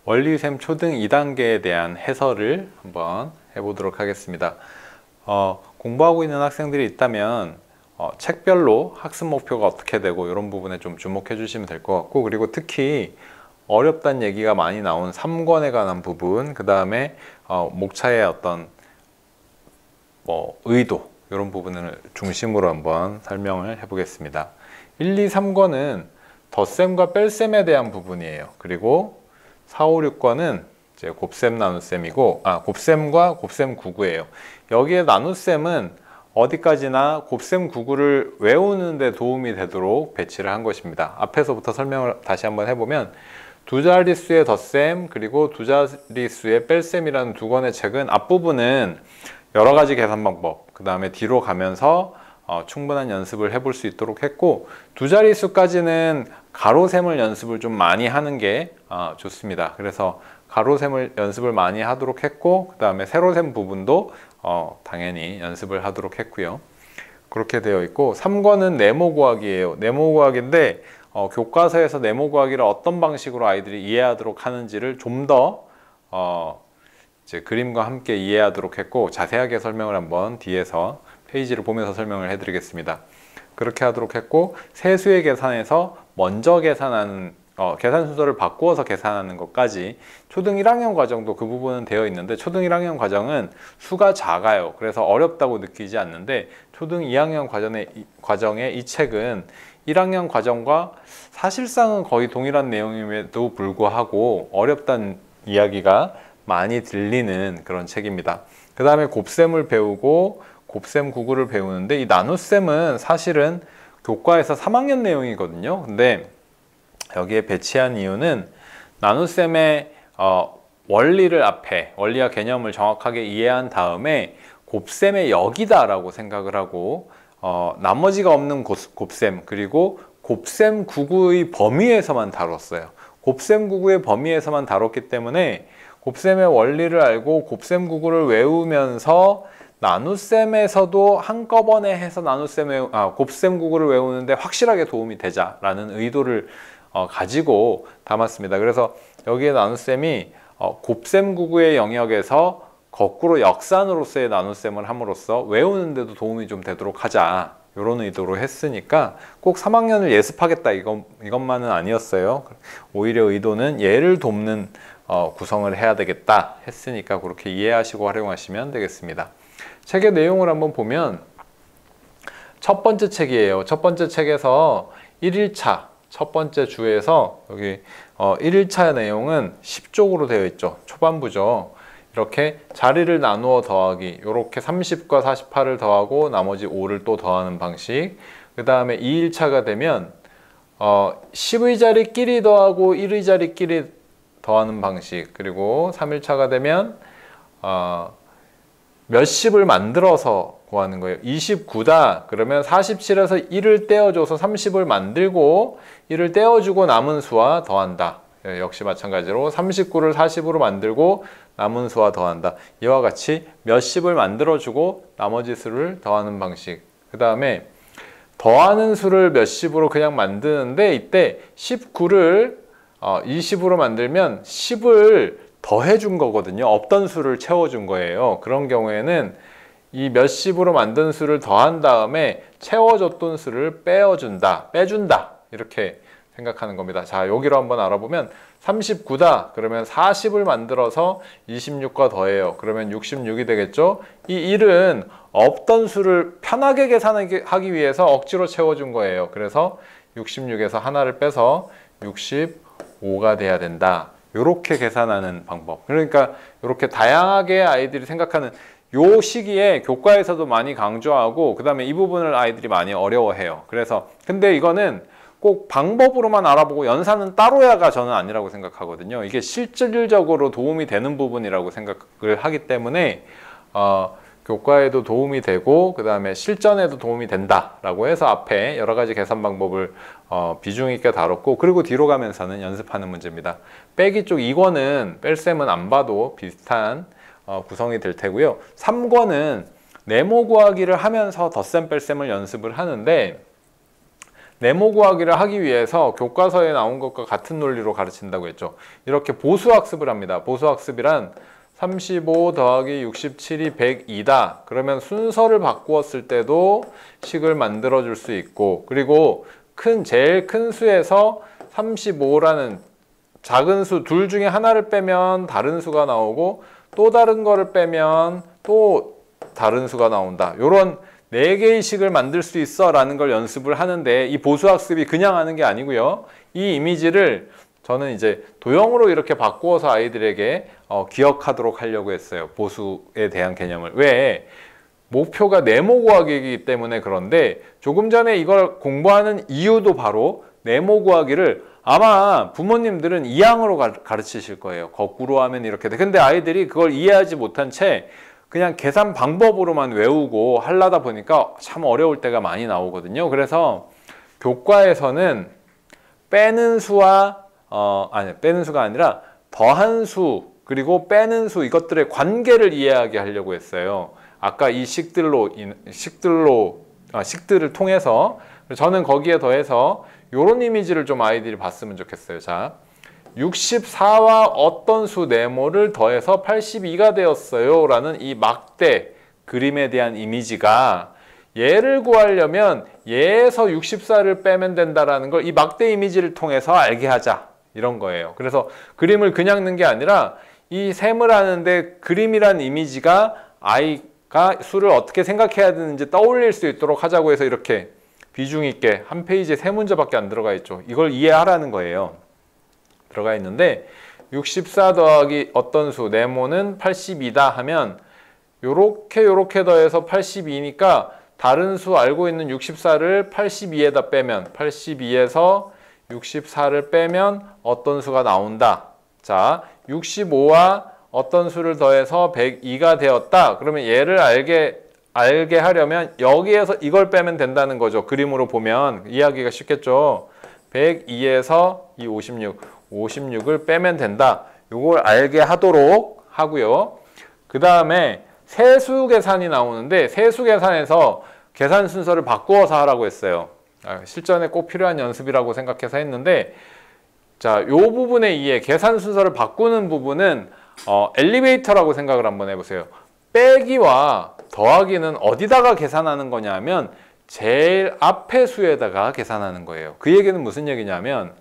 원리셈 초등 2단계에 대한 해설을 한번 해보도록 하겠습니다. 공부하고 있는 학생들이 있다면 책별로 학습 목표가 어떻게 되고 이런 부분에 좀 주목해 주시면 될 것 같고, 그리고 특히 어렵다는 얘기가 많이 나온 3권에 관한 부분, 그 다음에 목차의 어떤 의도, 이런 부분을 중심으로 한번 설명을 해보겠습니다. 1, 2, 3권은 덧셈과 뺄셈에 대한 부분이에요. 그리고 4, 5, 6권은 이제 곱셈 나눗셈이고, 곱셈과 곱셈 구구예요. 여기에 나눗셈은 어디까지나 곱셈 구구를 외우는 데 도움이 되도록 배치를 한 것입니다. 앞에서부터 설명을 다시 한번 해보면, 두 자릿수의 덧셈 그리고 두 자릿수의 뺄셈이라는 두 권의 책은 앞부분은 여러 가지 계산 방법, 그 다음에 뒤로 가면서 충분한 연습을 해볼 수 있도록 했고, 두 자릿수까지는 가로셈을 연습을 좀 많이 하는 게 좋습니다. 그래서 가로셈을 연습을 많이 하도록 했고, 그 다음에 세로셈 부분도 당연히 연습을 하도록 했고요. 그렇게 되어 있고, 3권은 네모 구하기예요. 네모 구하기인데 교과서에서 네모 구하기를 어떤 방식으로 아이들이 이해하도록 하는지를 좀 더 이제 그림과 함께 이해하도록 했고, 자세하게 설명을 한번 뒤에서 페이지를 보면서 설명을 해드리겠습니다. 그렇게 하도록 했고, 세수의 계산에서 먼저 계산하는 계산 순서를 바꾸어서 계산하는 것까지 초등 1학년 과정도 그 부분은 되어 있는데, 초등 1학년 과정은 수가 작아요. 그래서 어렵다고 느끼지 않는데, 초등 2학년 과정의 이 책은 1학년 과정과 사실상은 거의 동일한 내용임에도 불구하고 어렵다는 이야기가 많이 들리는 그런 책입니다. 그 다음에 곱셈을 배우고 곱셈 구구를 배우는데, 이 나눗셈은 사실은 교과에서 3학년 내용이거든요. 근데 여기에 배치한 이유는 나눗셈의 원리를 원리와 개념을 정확하게 이해한 다음에 곱셈의 역이다 라고 생각을 하고, 나머지가 없는 곱셈 그리고 곱셈 구구의 범위에서만 다뤘어요. 곱셈 구구의 범위에서만 다뤘기 때문에 곱셈의 원리를 알고 곱셈 구구를 외우면서 나눗셈에서도 한꺼번에 해서 곱셈 구구를 외우는데 확실하게 도움이 되자라는 의도를 가지고 담았습니다. 그래서 여기에 나눗셈이 곱셈 구구의 영역에서 거꾸로 역산으로서의 나눗셈을 함으로써 외우는데도 도움이 좀 되도록 하자, 이런 의도로 했으니까 꼭 3학년을 예습하겠다 이것만은 아니었어요. 오히려 의도는 얘를 돕는 구성을 해야 되겠다 했으니까 그렇게 이해하시고 활용하시면 되겠습니다. 책의 내용을 한번 보면, 첫 번째 책이에요. 첫 번째 책에서 1일차 첫 번째 주에서 여기 1일차 내용은 10쪽으로 되어 있죠. 초반부죠. 이렇게 자리를 나누어 더하기, 이렇게 30과 48을 더하고 나머지 5를 또 더하는 방식. 그 다음에 2일차가 되면 10의 자리끼리 더하고 1의 자리끼리 더하는 방식. 그리고 3일차가 되면 몇십을 만들어서 구하는 거예요. 29다 그러면 47에서 1을 떼어줘서 30을 만들고 1을 떼어주고 남은 수와 더한다. 역시 마찬가지로 39를 40으로 만들고 남은 수와 더한다. 이와 같이 몇십을 만들어주고 나머지 수를 더하는 방식. 그 다음에 더하는 수를 몇십으로 그냥 만드는데, 이때 19를 20으로 만들면 10을 더해준 거거든요. 없던 수를 채워준 거예요. 그런 경우에는 이 몇십으로 만든 수를 더한 다음에 채워줬던 수를 빼준다 이렇게 생각하는 겁니다. 자, 여기로 한번 알아보면 39다 그러면 40을 만들어서 26과 더해요. 그러면 66이 되겠죠. 이 1은 없던 수를 편하게 계산하기 위해서 억지로 채워준 거예요. 그래서 66에서 하나를 빼서 65가 돼야 된다. 이렇게 계산하는 방법. 그러니까 이렇게 다양하게 아이들이 생각하는 요 시기에 교과에서도 많이 강조하고, 그 다음에 이 부분을 아이들이 많이 어려워해요. 그래서 근데 이거는 꼭 방법으로만 알아보고 연산은 따로야가 저는 아니라고 생각하거든요. 이게 실질적으로 도움이 되는 부분이라고 생각을 하기 때문에 교과에도 도움이 되고, 그 다음에 실전에도 도움이 된다라고 해서 앞에 여러 가지 계산 방법을 비중 있게 다뤘고, 그리고 뒤로 가면서는 연습하는 문제입니다. 빼기 쪽 2권은 뺄셈은 안 봐도 비슷한 구성이 될 테고요. 3권은 네모 구하기를 하면서 덧셈 뺄셈을 연습을 하는데, 네모 구하기를 하기 위해서 교과서에 나온 것과 같은 논리로 가르친다고 했죠. 이렇게 보수학습을 합니다. 보수학습이란 35 더하기 67이 102다. 그러면 순서를 바꾸었을 때도 식을 만들어 줄 수 있고, 그리고 제일 큰 수에서 35라는 작은 수 둘 중에 하나를 빼면 다른 수가 나오고, 또 다른 거를 빼면 또 다른 수가 나온다. 요런 4개의 식을 만들 수 있어 라는 걸 연습을 하는데, 이 보수학습이 그냥 하는 게 아니고요. 이 이미지를 저는 이제 도형으로 이렇게 바꾸어서 아이들에게 기억하도록 하려고 했어요. 보수에 대한 개념을. 왜? 목표가 네모 구하기이기 때문에. 그런데 조금 전에 이걸 공부하는 이유도 바로 네모 구하기를 아마 부모님들은 이항으로 가르치실 거예요. 거꾸로 하면 이렇게 돼. 근데 아이들이 그걸 이해하지 못한 채 그냥 계산 방법으로만 외우고 하려다 보니까 참 어려울 때가 많이 나오거든요. 그래서 교과에서는 빼는 수와 빼는 수가 아니라 더한 수 그리고 빼는 수, 이것들의 관계를 이해하게 하려고 했어요. 아까 이 식들을 통해서. 저는 거기에 더해서 이런 이미지를 좀 아이들이 봤으면 좋겠어요. 자, 64와 어떤 수 네모를 더해서 82가 되었어요 라는 이 막대 그림에 대한 이미지가, 얘를 구하려면 얘에서 64를 빼면 된다라는 걸 이 막대 이미지를 통해서 알게 하자, 이런 거예요. 그래서 그림을 그냥 넣은 게 아니라 이 셈을 하는데 그림이란 이미지가 아이가 수를 어떻게 생각해야 되는지 떠올릴 수 있도록 하자고 해서 이렇게 비중 있게 한 페이지에 3문제밖에 안 들어가 있죠. 이걸 이해하라는 거예요. 들어가 있는데 64 더하기 어떤 수 네모는 82다 하면 요렇게 더해서 82니까 다른 수 알고 있는 64를 82에다 빼면, 82에서 64를 빼면 어떤 수가 나온다. 자, 65와 어떤 수를 더해서 102가 되었다. 그러면 얘를 알게 하려면 여기에서 이걸 빼면 된다는 거죠. 그림으로 보면 이해하기가 쉽겠죠. 102에서 이 56을 빼면 된다. 이걸 알게 하도록 하고요. 그 다음에 세수 계산이 나오는데, 세수 계산에서 계산 순서를 바꾸어서 하라고 했어요. 실전에 꼭 필요한 연습이라고 생각해서 했는데, 자, 요 부분의 이해, 계산 순서를 바꾸는 부분은 엘리베이터라고 생각을 한번 해보세요. 빼기와 더하기는 어디다가 계산하는 거냐면 제일 앞에 수에다가 계산하는 거예요. 그 얘기는 무슨 얘기냐면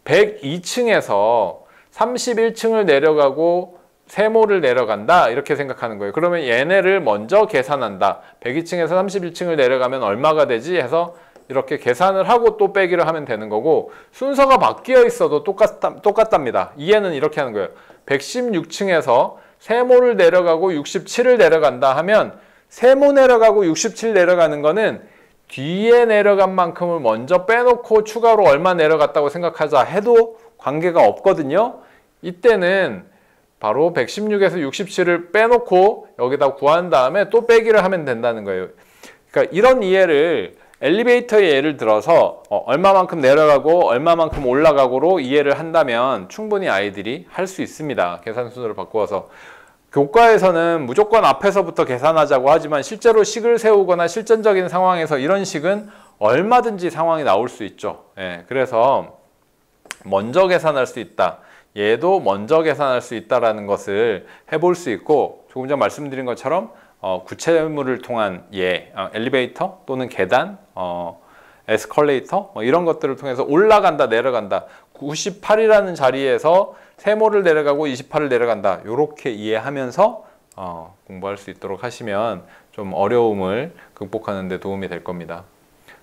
102층에서 31층을 내려가고 세모를 내려간다, 이렇게 생각하는 거예요. 그러면 얘네를 먼저 계산한다. 102층에서 31층을 내려가면 얼마가 되지 해서 이렇게 계산을 하고 또 빼기를 하면 되는 거고, 순서가 바뀌어 있어도 똑같답니다. 이해는 이렇게 하는 거예요. 116층에서 세모를 내려가고 67을 내려간다 하면 세모 내려가고 67 내려가는 거는 뒤에 내려간 만큼을 먼저 빼놓고 추가로 얼마 내려갔다고 생각하자 해도 관계가 없거든요. 이때는 바로 116에서 67을 빼놓고 여기다 구한 다음에 또 빼기를 하면 된다는 거예요. 그러니까 이런 이해를 엘리베이터의 예를 들어서 얼마만큼 내려가고 얼마만큼 올라가고로 이해를 한다면 충분히 아이들이 할 수 있습니다. 계산 순서를 바꾸어서. 교과에서는 무조건 앞에서부터 계산하자고 하지만 실제로 식을 세우거나 실전적인 상황에서 이런 식은 얼마든지 상황이 나올 수 있죠. 그래서 먼저 계산할 수 있다. 얘도 먼저 계산할 수 있다는 것을 해볼 수 있고, 조금 전 말씀드린 것처럼 구체물을 통한 엘리베이터 또는 계단, 에스컬레이터 이런 것들을 통해서 올라간다 내려간다, 98이라는 자리에서 세모를 내려가고 28을 내려간다, 이렇게 이해하면서 공부할 수 있도록 하시면 좀 어려움을 극복하는 데 도움이 될 겁니다.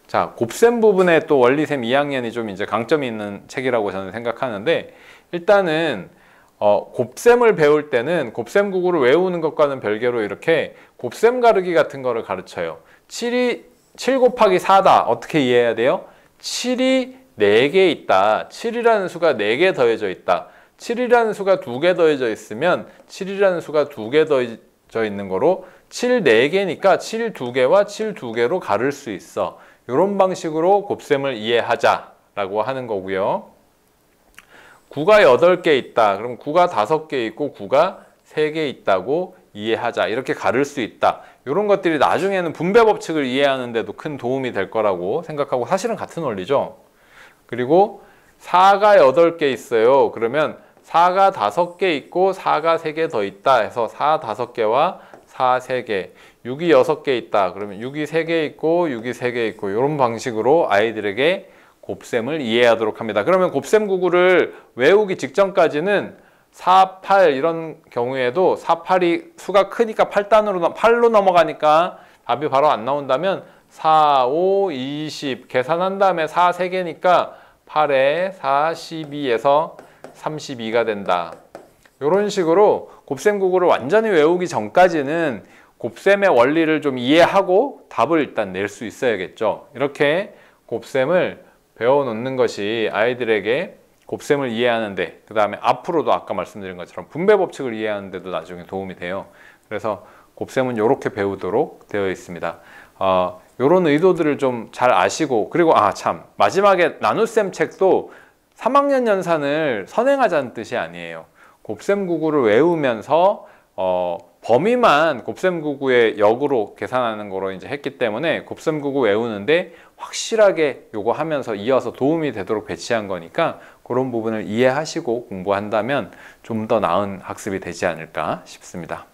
자, 곱셈 부분에 또 원리셈 2학년이 좀 이제 강점이 있는 책이라고 저는 생각하는데, 일단은 곱셈을 배울 때는 곱셈 구구를 외우는 것과는 별개로 이렇게 곱셈 가르기 같은 거를 가르쳐요. 7 곱하기 4다. 어떻게 이해해야 돼요? 7이 4개 있다. 7이라는 수가 4개 더해져 있다. 7이라는 수가 2개 더해져 있으면 7이라는 수가 2개 더해져 있는 거로 7 4개니까 7 2개와 7 2개로 가를 수 있어. 이런 방식으로 곱셈을 이해하자라고 하는 거고요. 9가 8개 있다. 그럼 9가 5개 있고 9가 3개 있다고 이해하자. 이렇게 가를 수 있다. 이런 것들이 나중에는 분배 법칙을 이해하는 데도 큰 도움이 될 거라고 생각하고 사실은 같은 원리죠. 그리고 4가 8개 있어요. 그러면 4가 5개 있고 4가 3개 더 있다 해서 4 5개와 4 3개, 6이 6개 있다. 그러면 6이 3개 있고 6이 3개 있고 이런 방식으로 아이들에게 곱셈을 이해하도록 합니다. 그러면 곱셈 구구를 외우기 직전까지는 4, 8 이런 경우에도 4, 8이 수가 크니까 8로 넘어가니까 답이 바로 안 나온다면 4, 5, 20 계산한 다음에 4 3개니까 8에 4, 12에서 32가 된다. 이런 식으로 곱셈 구구를 완전히 외우기 전까지는 곱셈의 원리를 좀 이해하고 답을 일단 낼 수 있어야겠죠. 이렇게 곱셈을 배워놓는 것이 아이들에게 곱셈을 이해하는데, 그 다음에 앞으로도 아까 말씀드린 것처럼 분배 법칙을 이해하는 데도 나중에 도움이 돼요. 그래서 곱셈은 이렇게 배우도록 되어 있습니다. 이런 의도들을 좀 잘 아시고, 그리고 참 마지막에 나눗셈 책도 3학년 연산을 선행하자는 뜻이 아니에요. 곱셈 구구를 외우면서 범위만 곱셈 구구의 역으로 계산하는 거로 이제 했기 때문에 곱셈 구구 외우는데 확실하게 요거 하면서 이어서 도움이 되도록 배치한 거니까 그런 부분을 이해하시고 공부한다면 좀 더 나은 학습이 되지 않을까 싶습니다.